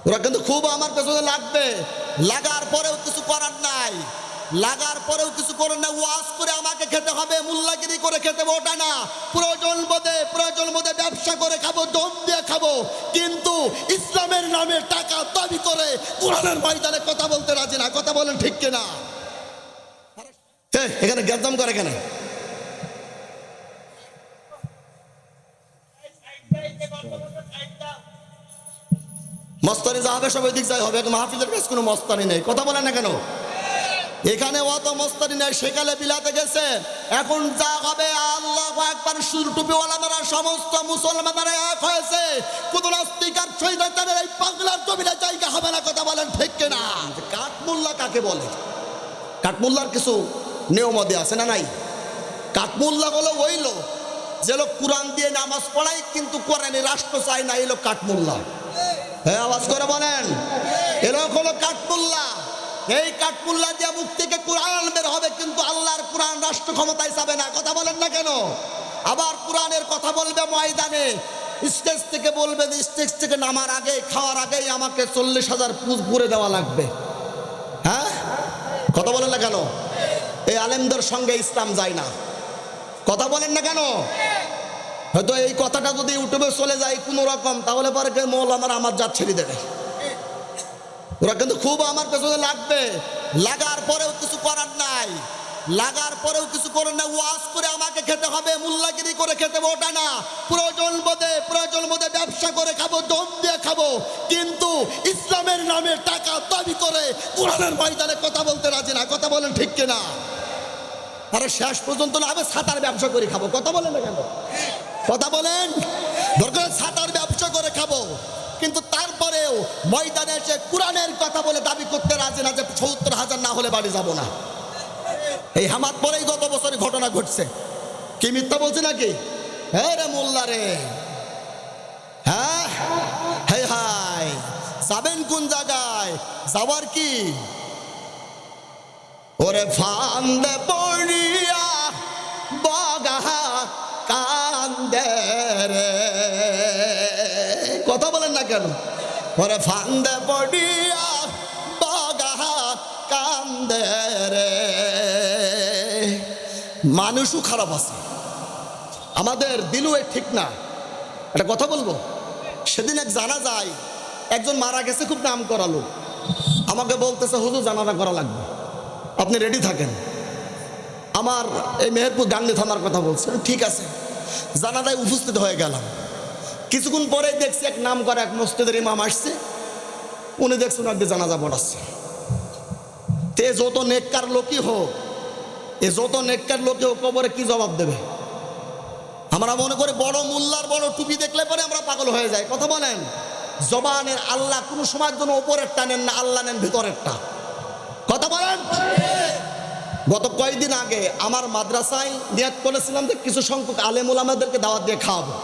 ওরা কিন্তু খুব আমার পেছনে লাগবে, লাগার পরেও কিছু করার নাই, লাগার পরেও কিছু করার নাই। ওয়াজ করে আমাকে খেতে হবে, মুল্লাগিরি করে খেতে হবে ওটা না। প্রয়োজন বোধে ব্যবসা করে খাবো, দম দিয়ে খাবো, কিন্তু ইসলামের নামে টাকা দাবি করে কোরআনের ময়দানে কথা বলতে রাজি না। কথা বলেন ঠিক কিনা? এখানে গ্যাদাম করে কেন? মস্তানি যা হবে সব দিক যাই হবে, মাহফিলের কাছে কোনো মস্তানি নেই। কথা বলেন না কেন? এখানে অত মস্তানি নেই, সেকালে বিলাতে গেছে। এখন যা হবে আল্লাহু আকবার, সুর টুপিওয়ালারা সমস্ত মুসলমানরা এক হয়েছে। কোন নাস্তিক আর শয়তানের এই পাগলার জমিনে জায়গা হবে না। কথা বলেন ঠিক কিনা? কাঠমোল্লা কাকে বলে? কাঠমোল্লার কিছু নিয়মাদি আছে না নাই? কাঠমোল্লা হলো ওই লোক যে লোক কোরআন দিয়ে নামাজ পড়ায় কিন্তু কোরআনে রাষ্ট্র চায় না, এই লোক কাঠমোল্লা। হ্যাঁ, আওয়াজ করে বলেন, এ লোক হলো কাঠমোল্লা। এই কাঠমোল্লা দিয়ে মুখ থেকে কোরআন বের হবে, কিন্তু আল্লাহর কোরআন রাষ্ট্র ক্ষমতায় যাবে না। কথা বলেন না কেন? আবার কোরআনের কথা বলবে ময়দানে, স্টেজ থেকে বলবে যে স্টেজ থেকে নামার আগে, খাওয়ার আগেই আমাকে 40,000 পুরে দেওয়া লাগবে। হ্যাঁ, কথা বলেন না কেন? এই আলেমদের সঙ্গে ইসলাম যায় না। কথা বলেন না কেন? হয়তো এই কথাটা যদি ইউটিউবে চলে যায় কোনো রকম, তাহলে পরে মৌলানারা আমার জাত ছেড়ে দেবে। ওরা কিন্তু খুব আমার পেছনে লাগবে, লাগার পরেও কিছু করার নাই, লাগার পরেও কিছু করার নাই। ওয়াজ করে আমাকে খেতে হবে, মুল্লাগিরি করে খেতে হবে ওটা না। প্রয়োজন বোধে ব্যবসা করে খাবো, দম দিয়ে খাবো, কিন্তু ইসলামের নামে টাকা দাবি করে কোরআনের ময়দানে কথা বলতে রাজি না। কথা বলেন ঠিক কিনা? আরে শেষ পর্যন্ত না হবে ছাতার ব্যবসা করে খাবো। কথা বলেন না কেন? কথা বলেন, দরকার ছাতার ব্যবসা করে খাবো, কিন্তু তারপরেও ময়দানে এসে কোরআনের কথা বলে দাবি করতে রাজি না যে 70,000 না হলে বাড়ি যাব না। এই হামাদ পরেই গত বছর ঘটনা ঘটছে। কি মিথ্যা বলছি নাকি? হ্যাঁ রে মোল্লা রে, হ্যাঁ, হাই হাই, যাবেন কোন জায়গায়? যাবার কি? ওরে ফান্দে পড়িয়া বগা কান্দে রে। কথা বলেন না কেন? ওরে ফান্দে পড়িয়া বগা কান্দে রে। মানুষও খারাপ আছে, আমাদের দিলও ঠিক না। একটা কথা বলবো, সেদিন এক জানা যায়, একজন মারা গেছে, খুব নাম করালো। আমাকে বলতেছে হুজুর জানাজা করা লাগবে, আপনি রেডি থাকেন। আমার এই মেহেরপুর গাংনী থানার কথা বলছে, ঠিক আছে। জানাজায় উপস্থিত হয়ে গেলাম। কিছুক্ষণ পরে দেখছি এক নাম করা এক মসজিদের ইমাম আসছে, উনি দেখছেন একদিন জানাজা পড়াচ্ছে। তে যত নেককার লোকই হোক, যত নেককার লোকই হোক, কবরে কি জবাব দেবে? আমরা মনে করি বড় মোল্লার বড় টুপি দেখলে পরে আমরা পাগল হয়ে যাই। কথা বলেন, জবানের আল্লাহ কোনো সময়ের জন্য ওপরেরটা নেন না, আল্লাহ নেন ভেতরেরটা। কথা বলেন। গত কয়েকদিন আগে আমার মাদ্রাসায় নিয়াত করেছিলাম যে কিছু সংখ্যক আলেম ওলামাদেরকে দাওয়াত দিয়ে খাওয়াবো,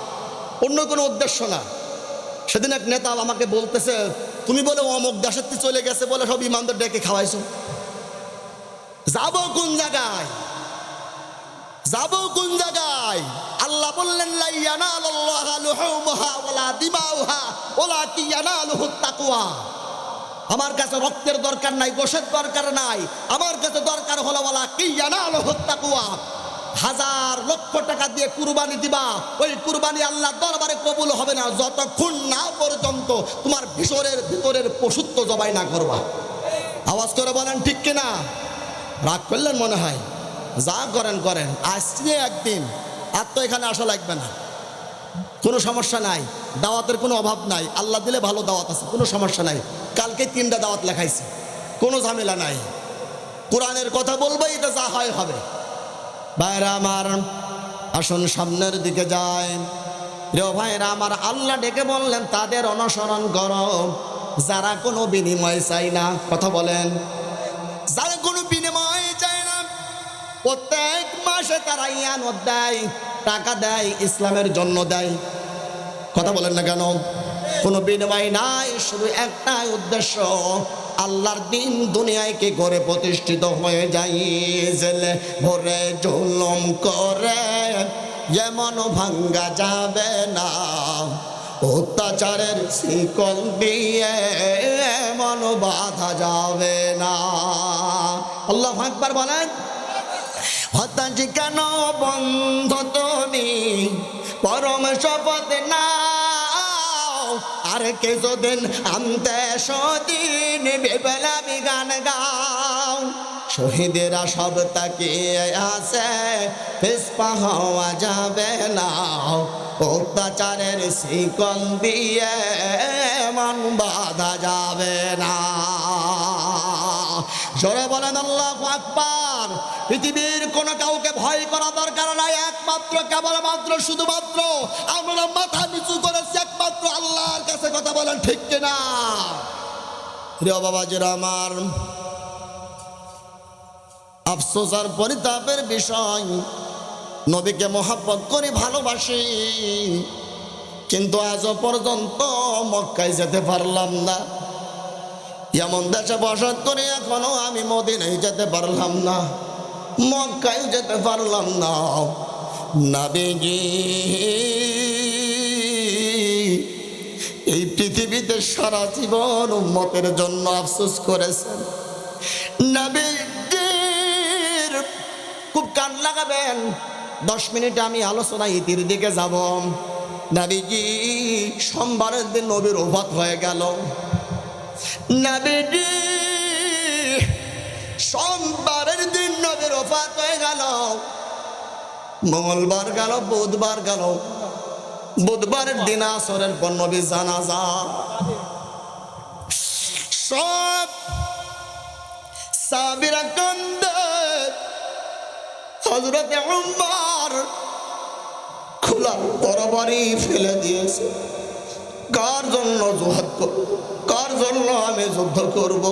অন্য কোনো উদ্দেশ্য না। সেদিন এক নেতা আমাকে বলতেছে, তুমি বলে অমুক দেশের থেকে চলে গেছে বলে সব ইমামদের ডেকে খাওয়াইছো। যাবো কোন জায়গায়? যাবো কোন জায়গায়? আল্লাহ বললেন লা ইয়ানালুল্লাহা লুহুমুহা ওয়ালা দিমাউহা ওয়ালাকিন ইয়ানালুহুত তাকওয়া। আমার কাছে রক্তের দরকার নাই, গোশের দরকার নাই, আমার কাছে দরকার হলো ওয়ালাকিন ইয়ানালুহুত তাকওয়া। হাজার লক্ষ টাকা দিয়ে কুরবানি দিবা, ওই কুরবানি আল্লাহ দরবারে কবুল হবে না যতক্ষণ না পর্যন্ত তোমার ভিতরের পশুত্ব জবাই না করবা। আওয়াজ করে বলেন ঠিক কিনা? রাগ করলেন মনে হয়? যা করেন করেন, আসছে একদিন, আর তো এখানে আসা লাগবে না, কোনো সমস্যা নাই। দাওয়াতের কোনো অভাব নাই, আল্লাহ দিলে ভালো দাওয়াত আছে, কোনো সমস্যা নাই। কালকে 3টা দাওয়াত লেখাইছে, কোনো ঝামেলা নাই। কোরআনের কথা বলবো, এটা যা হয় হবে। ভাইরা আমার, আসুন সামনের দিকে যায়। প্রিয় ভাইরা আমার, আল্লাহ ডেকে বললেন তাদের অনুসরণ করো যারা কোনো বিনিময় চাই না। কথা বলেন, যারা কোনো বিনিময় চায় না। প্রত্যেক মাসে তারা ইয়ানত দেয়, টাকা দেয়, ইসলামের জন্য দেয়। কথা বলেন না কেন? কোনো বিনিময় নাই, শুধু একটাই উদ্দেশ্য, আল্লাহর দিন দুনিয়ায় কি করে প্রতিষ্ঠিত হয়ে যায়। জেলে ভরে জুলুম করে যেমন ভাঙ্গা যাবে না, অত্যাচারের শিকল দিয়ে কোনো বাধা যাবে না। আল্লাহু আকবার বলেন। হতাশ কেন বন্ধ তুমি পরম শপথ নাও, আর কিছুদিন আনতে সদিন বেবেলামি গান গাও। শহীদেরা সব তাকিয়ে আছে, পিছপা হওয়া যাবে না। অত্যাচারের শিকল দিয়ে মন বাঁধা যাবে না। জোরে বলেন আল্লাহু আকবার। পৃথিবীর কোনো কাউকে ভয় করা দরকার নাই, একমাত্র কেবলমাত্র শুধুমাত্র আমরা মাথা নিচু করেছি একমাত্র আল্লাহর কাছে। কথা বলেন ঠিক কিনা? প্রিয় বাবাজিরা আমার, আফসোস আর পরিতাপের বিষয়, নবীকে মহব্বত করে ভালোবাসি, কিন্তু আজও পর্যন্ত মক্কায় যেতে পারলাম না। এমন দেশে বসত করে এখনো আমি মদিনায় যেতে পারলাম না, মক্কায় যেতে পারলাম না। নবীজি এই পৃথিবীতে সারা জীবন উম্মতের জন্য আফসোস করেছেন। নবীজির খুব কান লাগাবেন। 10 মিনিটে আমি আলোচনা ইতির দিকে যাব। নবীজি সোমবারের দিন নবীর ওফাত হয়ে গেল। নবীজি সোমবারের দিন নবীর ওফাত হয়ে গেল। মঙ্গলবার গেল, বুধবার গেল, বুধবারের দিন আসরের পর নবী জানাজা। সব সাহাবীরা কান্দে। হযরতে উমর খোলা তরবারি ফেলে দিয়েছে। কার জন্য জিহাদ করব, কার জন্য আমি যুদ্ধ করব?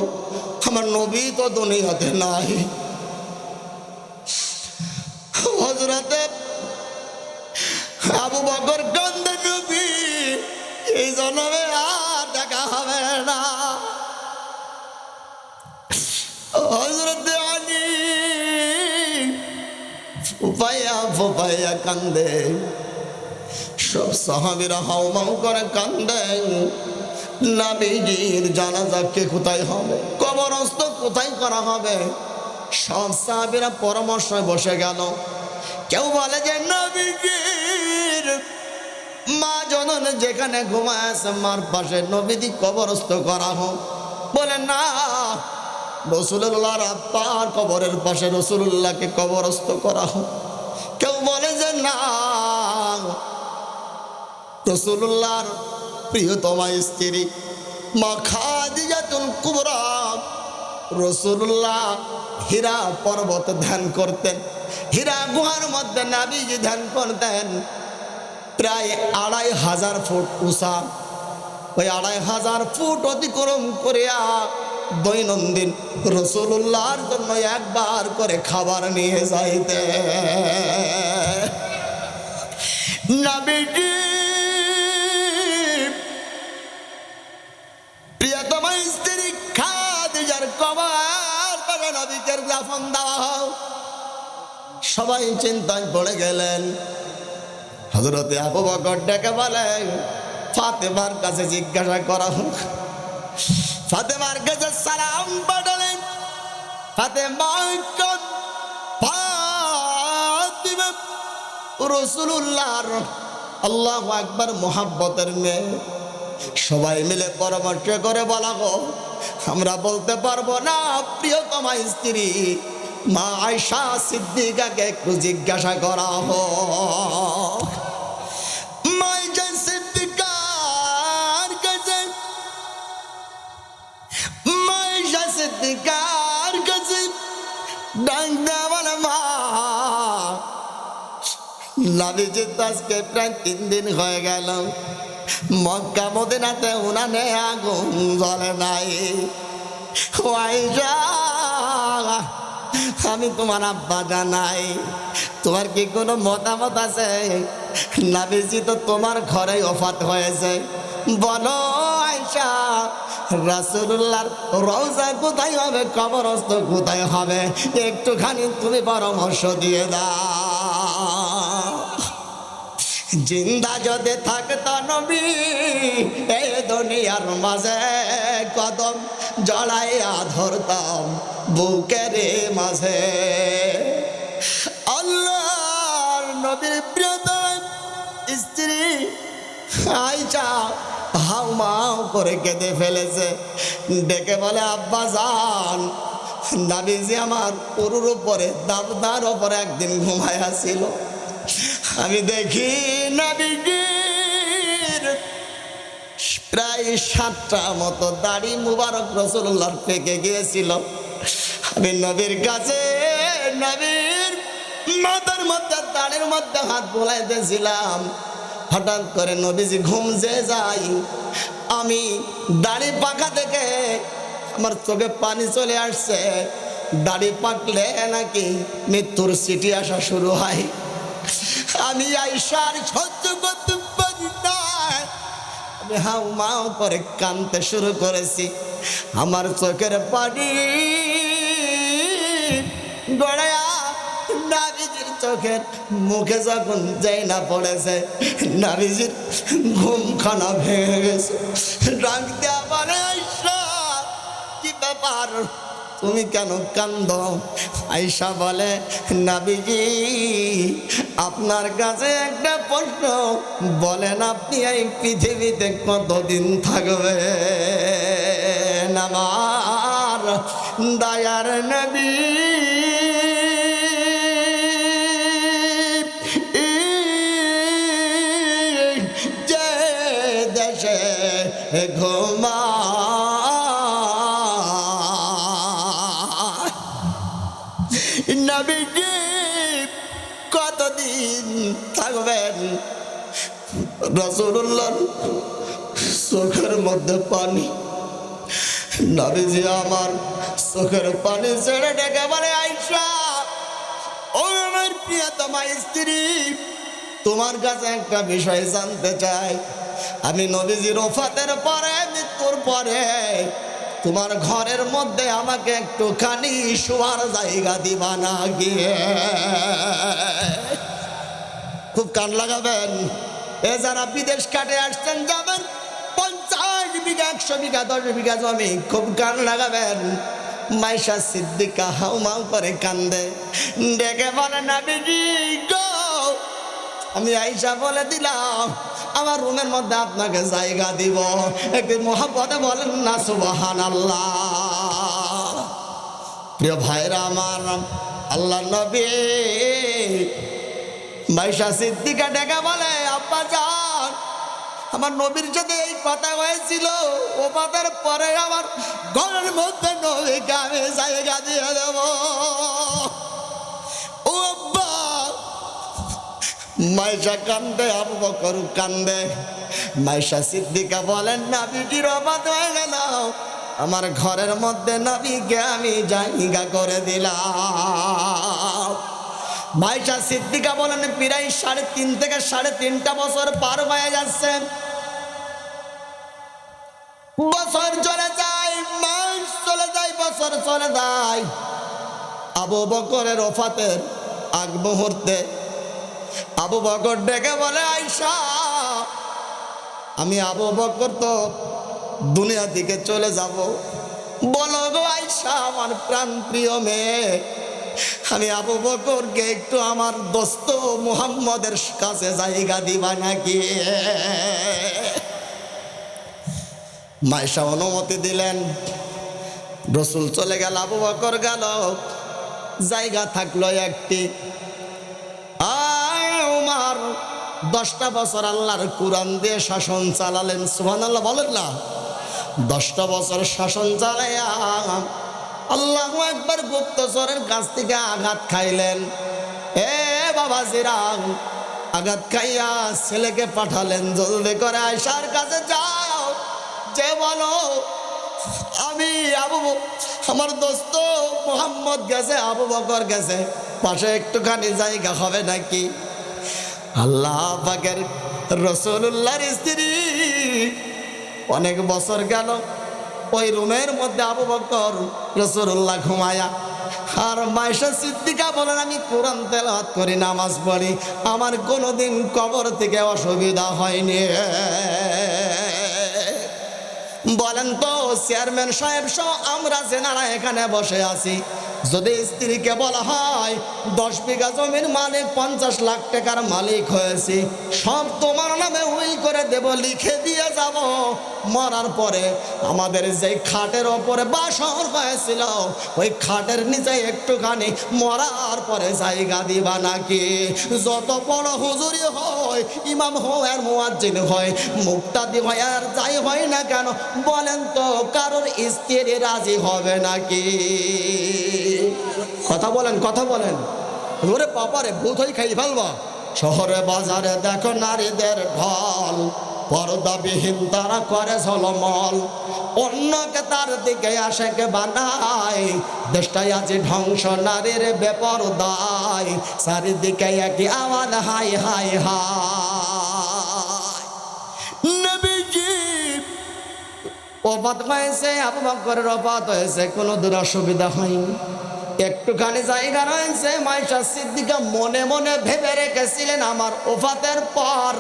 আমার নবী তো দুনিয়াতে নাই। হযরতে আবু বকর কান্দে, নবী এই জন্মে আর দেখা হবে না। হযরতে আলী ফুপাইয়া ফুপাইয়া কান্দে। সব সাহাবীরা হাউমাউ করে কান্দে। নবীজির জানাজা কে কোথায় হবে, কবরস্থ কোথায় করা হবে? সব সাহাবীরা পরামর্শে বসে গেল। কেউ বলে যে নবীজির মা জননী যেখানে ঘুমায় আছে মার পাশে নবীজি কবরস্থ করা হোক। বলে না, রাসূলুল্লাহর আব্বার কবরের পাশে রাসূলুল্লাহকে কবরস্থ করা হোক। কেউ বলে যে না, রাসূলুল্লাহর প্রিয়তমা স্ত্রী মা খাদিজাতুল কুবরা, রাসূলুল্লাহ হীরা পর্বত ধ্যান করতেন, হীরা গুহার মধ্যে নবীজি ধ্যান করতেন। প্রায় 2500 ফুট উঁচা। ওই 2500 ফুট অতিক্রম করিয়া দৈনন্দিন রাসূলুল্লাহর জন্য একবার করে খাবার নিয়ে যাইতে। নবীজি প্রিয়তমা স্ত্রী খাদিজার কবর পাশে নবীকে দাফন দেওয়া হোক। সবাই চিন্তায় পড়ে গেলেন। হযরতে আবু বকর ডেকে বলে, ফাতেমার কাছে জিজ্ঞাসা করা হোক। ফাতেমার কাছে সালাম পাঠালেন। ফাতেমা রাসূলুল্লাহর আল্লাহু আকবার মুহাব্বতের মেয়ে। সবাই মিলে পরামর্শ করে বলা গো, আমরা বলতে পারবো না। প্রিয়তমা স্ত্রী মা আয়েশা সিদ্দিকাকে একটু জিজ্ঞাসা করা হোক। মা আয়েশা সিদ্দিকার কাছে, মা আয়েশা সিদ্দিকার কাছে ডাক দেয়া বলে, মা নবীজি তো আজকে প্রায় 3 দিন হয়ে গেল মক্কা মদিনাতে উনানে আগুন জ্বলে নাই। আয়েশা, আমি তোমার আব্বা জানাই, তোমার কি কোনো মতামত আছে? নবীজি তো তোমার ঘরে ওফাত হয়েছে। বলো আয়েশা, রাসূলুল্লাহর রওজা কোথায় হবে, কবরস্থ কোথায় হবে? একটুখানি তুমি পরামর্শ দিয়ে দাও। জিন্দা যদি থাকতো নবী এই দুনিয়ার মাঝে কদম জড়াইয়া ধরতাম বুকের মাঝে। আল্লাহর নবীর প্রিয়তম স্ত্রী আয়েশা হাউ মাউ করে কেঁদে ফেলেছে, ডেকে বলে আব্বা জান, নবীজি আমার পুরুর উপরে দাবদার উপরে একদিন ঘুমায়া ছিল, আমি দেখি নবীজির প্রায় 7টা মতো দাড়ি মুবারক রাসূলুল্লাহর পেকে গিয়েছিল। আমি নবীর কাছে নবীর মাথার মধ্যে দাড়ির মধ্যে হাত বোলাইতেছিলাম, হঠাৎ করে নবীজি ঘুম যে যাই, আমি দাড়ি পাকা থেকে আমার চোখে পানি চলে আসছে। দাড়ি পাকলে নাকি মৃত্যুর চিঠি আসা শুরু হয়। আমি আয়েশার সহ্য করতে পারি না, আমি হাউ মাউ করে কাঁদতে শুরু করেছি। আমার চোখের পানি গড়ায়া নবীজির চোখের মুখে যখন যাই না পড়েছে, নবীজির ঘুমখানা ভেঙে গেছে। ডাক দেয়া বলে আয়েশা কি ব্যাপার, তুমি কেন কান্দ? আয়েশা বলে নবীজি আপনার কাছে একটা প্রশ্ন, বলেন আপনি এই পৃথিবীতে কতদিন থাকবেন? আমার দয়ার নবী যে দেশে ঘুমা নবীজি কতদিন থাকবেন? রাসূলুল্লাহর চোখের মধ্যে পানি। নবীজি আমার চোখের পানি ছেড়ে ডেকে বলে আয়েশা, ও আমার প্রিয়তমা স্ত্রী, তোমার কাছে একটা বিষয় জানতে চাই। আমি নবীজির ওফাতের পরে, মৃত্যুর পরে তোমার ঘরের মধ্যে আমাকে একটুখানি শোয়ার জায়গা দিবা না গিয়ে? খুব কান লাগাবেন, এ যারা বিদেশ কাটে আসছেন যাবেন 50 বিঘা 100 বিঘা 10 বিঘা জমি, খুব কান লাগাবেন। মাইশা সিদ্দিকা হাউ মাউ করে কান্দে, ডেকে বলে নবীজি গো, আমি আয়েশা বলে দিলাম আমার রুমের মধ্যে আপনাকে জায়গা দিব, একটু মহব্বতে বলেন না সুবহানাল্লাহ। প্রিয় ভাইরা আমার, আল্লাহ নবী মাইশা সিদ্দিকা ডেকে বলে আব্বা জান, আমার নবীর সাথে এই কথা হয়েছিল, ও কথার পরে আমার ঘরের মধ্যে নবীকে আমি জায়গা দিয়ে দেব। ও আব্বা, মাইশা কান্দে, আবু বকর কান্দে। মাইশা সিদ্দিকা বলেন নবীজির ওফাত হয়ে গেল, আমার ঘরের মধ্যে নবীকে আমি জায়গা করে দিলাম। মাইশা সিদ্দিকা বলেন প্রায় 3.5 থেকে 3.5টা বছর পার হয়ে যাচ্ছে। বছর চলে যায়, মাস চলে যায়, বছর চলে যায়। আবু বকরের ওফাতের আগ মুহূর্তে আবু বকর ডেকে বলে আয়েশা, আমি আবু বকর তো দুনিয়া থেকে চলে যাব, বলো গো আয়েশা আমার প্রাণ প্রিয় মেয়ে, আমি আবু বকরকে একটু আমার দোস্ত মুহাম্মদের কাছে জায়গা দিবা নাকি? মায়েশা অনুমতি দিলেন। রসুল চলে গেল, আবু বকর গেল, জায়গা থাকলো একটি। উমার 10টা বছর আল্লাহর কুরআন দিয়ে শাসন চালালেন, সুবহানাল্লাহ বলেন না? 10টা বছর শাসন চালাইয়া আল্লাহু আকবার গুপ্তচরের কাছ থেকে আঘাত খাইলেন। এ বাবাজিরা, আঘাত খাইয়া ছেলেকে পাঠালেন, জলদি করে আয়েশার কাছে যাও, যে বলো আমি আমার দোস্ত মুহাম্মদ গেছে, আবু বকর গেছে, পাশে একটুখানি জায়গা হবে নাকি? আল্লাহ পাকের রাসূলুল্লাহর স্ত্রী অনেক বছর গেল, ওই রুমের মধ্যে আবু বকর রাসূলুল্লাহ ঘুমায়া আর মায়েশা সিদ্দিকা বলেন, আমি কোরআন তেলাওয়াত করি, নামাজ পড়ি, আমার কোনোদিন কবর থেকে অসুবিধা হয়নি। বলেন তো চেয়ারম্যান সাহেব সহ আমরা যেনারা এখানে বসে আছি, যদি স্ত্রীকে বলা হয় 10 বিঘা জমির মালিক, 50 লাখ টাকার মালিক হয়েছি, সব তোমার নামে উইল করে দেব, লিখে দিয়ে যাব, মরার পরে আমাদের যে খাটের ওপরে বাসর হয়েছিল ওই খাটের নিচে একটুখানি মরার পরে জায়গা দিবা নাকি? যত বড় হুজুরি হয়, ইমাম হয় আর মুয়াজ্জিন হয়, মুক্তাদি হয় আর যাই হয় না কেন, বলেন তো কারোর স্ত্রী রাজি হবে নাকি? কথা বলেন, কথা বলেন। ওরে বাবারে, ভূত হয়ে খাই ফেলবা। শহরে বাজারে দেখো নারীদের ঢল, পর্দাবিহীন তারা করে ঝলমল, অন্যকে তার দিকে আশেকে বানায়, দেশটাই আছে ধ্বংস নারীর বেপরদায়, চারিদিকে একই আওয়াজ হাই হাই হাই। নবীজি ওফাত হয়েছে, আবু বকরের ওফাত হয়েছে, কোনো দূর অসুবিধা হয়নি, একটুখানি জায়গা রয়েছে। মায়েশা সিদ্দিকা মনে মনে ভেবে রেখেছিলেন, আমার ওফাতের পর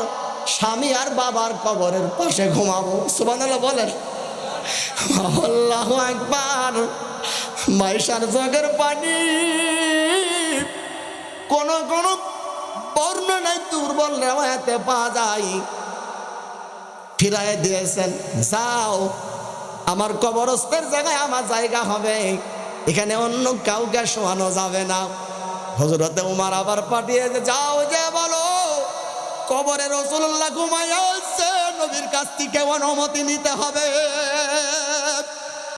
স্বামী আর বাবার কবরের পাশে ঘুমাবো। সুবহানাল্লাহ বলেন, আল্লাহু আকবার। মায়েশার চোখের পানি কোন কোন বর্ণনায় দুর্বল রেওয়ায়েতে পাওয়া যায়, ফিরাই দিয়েছেন, যাও আমার কবরস্থের জায়গায় আমার জায়গা হবে, এখানে অন্য কাউকে শোয়ানো যাবে না। হযরতে উমর আবার পাঠিয়েছে, যাও যে বলো কবরে রাসূলুল্লাহ ঘুমাইয়া আছে, নবীর কাছ থেকে অনুমতি নিতে হবে।